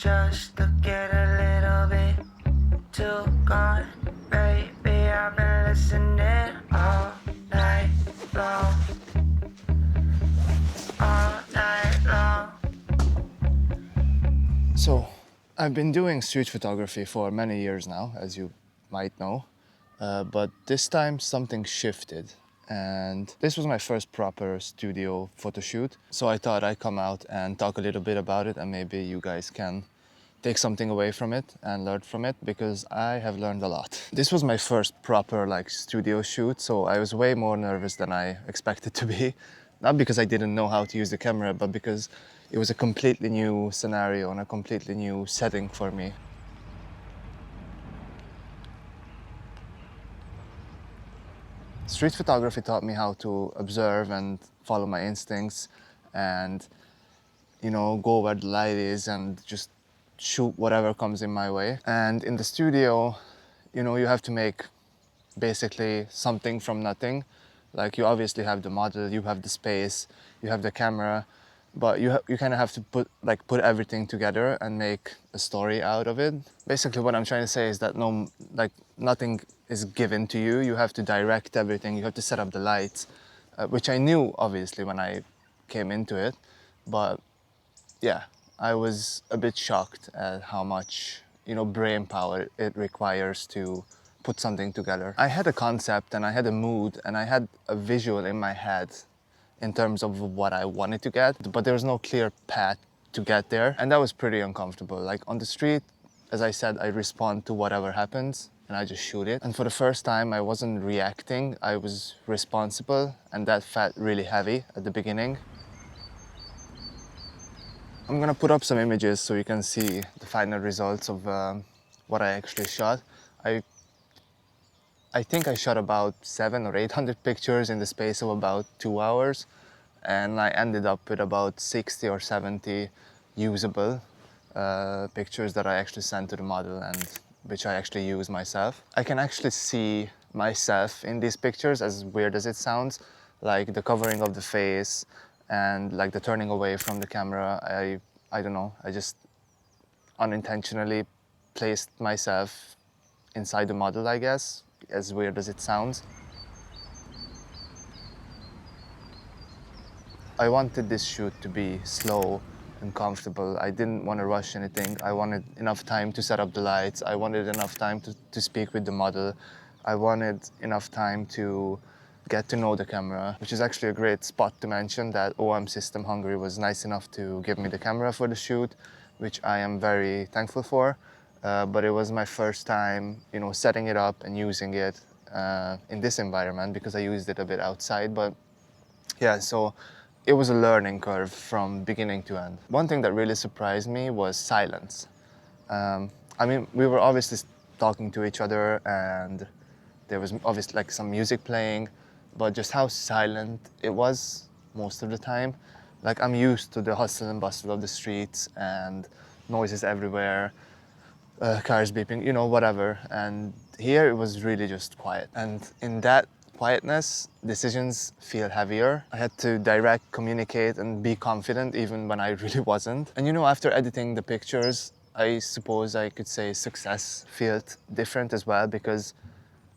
just to get a little bit too gone. Baby, I've been listening all night long. All night long. So, I've been doing street photography for many years now, as you might know, but this time something shifted. And this was my first proper studio photo shoot. So I thought I'd come out and talk a little bit about it, and maybe you guys can take something away from it and learn from it, because I have learned a lot. This was my first proper studio shoot, so I was way more nervous than I expected to be. Not because I didn't know how to use the camera, but because it was a completely new scenario and a completely new setting for me. Street photography taught me how to observe and follow my instincts and, go where the light is and just shoot whatever comes in my way. And in the studio, you have to make basically something from nothing. Like, you obviously have the model, you have the space, you have the camera, but you kind of have to put everything together and make a story out of it. Basically, what I'm trying to say is that nothing is given to you. You have to direct everything. You have to set up the lights, which I knew obviously when I came into it, but yeah, I was a bit shocked at how much brain power it requires to put something together. I had a concept and I had a mood and I had a visual in my head in terms of what I wanted to get, but there was no clear path to get there, and that was pretty uncomfortable. Like, on the street, as I said, I respond to whatever happens and I just shoot it. And for the first time, I wasn't reacting, I was responsible, and that felt really heavy at the beginning. I'm gonna put up some images so you can see the final results of what I actually shot. I think I shot about 700 or 800 pictures in the space of about 2 hours, and I ended up with about 60 or 70 usable pictures that I actually sent to the model and which I actually use myself. I can actually see myself in these pictures, as weird as it sounds, like the covering of the face and like the turning away from the camera. I don't know, I just unintentionally placed myself inside the model, I guess, as weird as it sounds. I wanted this shoot to be slow and comfortable. I didn't want to rush anything. I wanted enough time to set up the lights. I wanted enough time to speak with the model. I wanted enough time to get to know the camera, which is actually a great spot to mention that OM System Hungary was nice enough to give me the camera for the shoot, which I am very thankful for. But it was my first time, setting it up and using it in this environment, because I used it a bit outside. But yeah, so it was a learning curve from beginning to end. One thing that really surprised me was silence. I mean, we were obviously talking to each other and there was obviously some music playing, but just how silent it was most of the time. Like, I'm used to the hustle and bustle of the streets and noises everywhere, cars beeping, whatever. And here it was really just quiet. And in that quietness, decisions feel heavier. I had to direct, communicate, and be confident even when I really wasn't. And after editing the pictures, I suppose I could say success felt different as well, because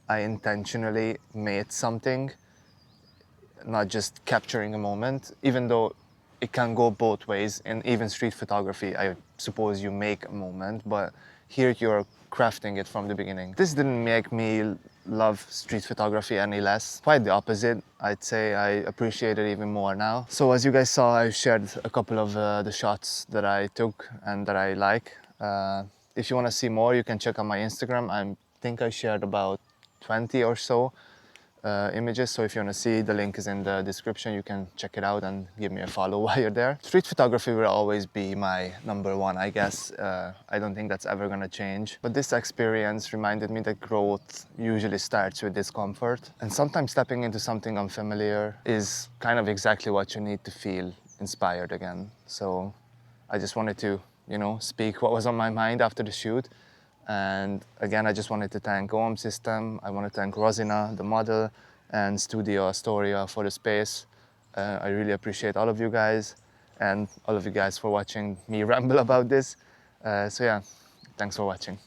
I intentionally made something, not just capturing a moment, even though it can go both ways. In even street photography, I suppose you make a moment, but here you're crafting it from the beginning. This didn't make me love street photography any less. Quite the opposite. I'd say I appreciate it even more now. So as you guys saw, I shared a couple of the shots that I took and that I like. If you want to see more, you can check out my Instagram. I think I shared about 20 or so images, so if you want to see, the link is in the description. You can check it out and give me a follow while you're there. Street photography will always be my number one, I guess. I don't think that's ever gonna change. But this experience reminded me that growth usually starts with discomfort, and sometimes stepping into something unfamiliar is kind of exactly what you need to feel inspired again. So I just wanted to, speak what was on my mind after the shoot. And again, I just wanted to thank OM System. I want to thank Rosina, the model, and Studio Astoria for the space. I really appreciate all of you guys and all of you guys for watching me ramble about this. So yeah, thanks for watching.